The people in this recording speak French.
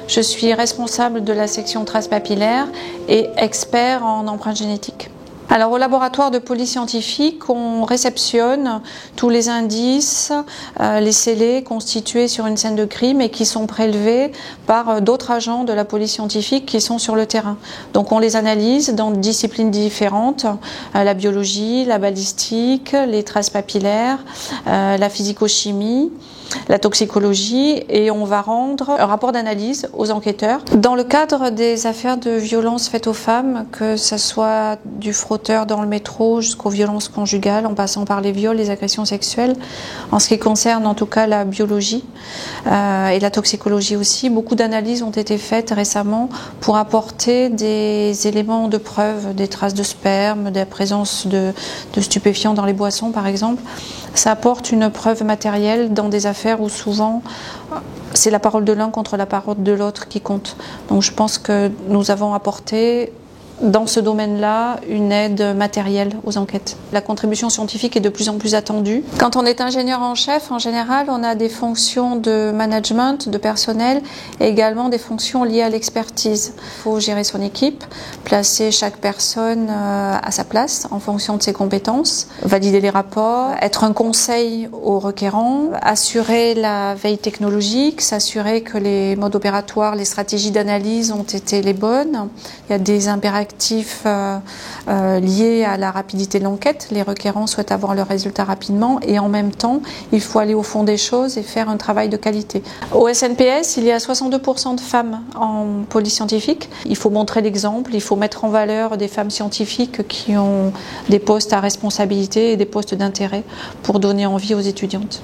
Je suis responsable de la section traces papillaires et expert en empreintes génétiques. Alors au laboratoire de police scientifique, on réceptionne tous les indices, les scellés constitués sur une scène de crime et qui sont prélevés par d'autres agents de la police scientifique qui sont sur le terrain. Donc on les analyse dans des disciplines différentes, la biologie, la balistique, les traces papillaires, la physico-chimie, la toxicologie, et on va rendre un rapport d'analyse aux enquêteurs. Dans le cadre des affaires de violences faites aux femmes, que ce soit du frotteur dans le métro jusqu'aux violences conjugales, en passant par les viols, les agressions sexuelles, en ce qui concerne en tout cas la biologie et la toxicologie aussi, beaucoup d'analyses ont été faites récemment pour apporter des éléments de preuve, des traces de sperme, de la présence de stupéfiants dans les boissons par exemple. Ça apporte une preuve matérielle dans des affaires où souvent c'est la parole de l'un contre la parole de l'autre qui compte. Donc je pense que nous avons apporté dans ce domaine-là une aide matérielle aux enquêtes. La contribution scientifique est de plus en plus attendue. Quand on est ingénieur en chef, en général, on a des fonctions de management, de personnel et également des fonctions liées à l'expertise. Il faut gérer son équipe, placer chaque personne à sa place en fonction de ses compétences, valider les rapports, être un conseil aux requérants, assurer la veille technologique, s'assurer que les modes opératoires, les stratégies d'analyse ont été les bonnes. Il y a des impératifs liés à la rapidité de l'enquête. Les requérants souhaitent avoir leurs résultats rapidement et en même temps, il faut aller au fond des choses et faire un travail de qualité. Au SNPS, il y a 62% de femmes en police scientifique. Il faut montrer l'exemple, il faut mettre en valeur des femmes scientifiques qui ont des postes à responsabilité et des postes d'intérêt pour donner envie aux étudiantes.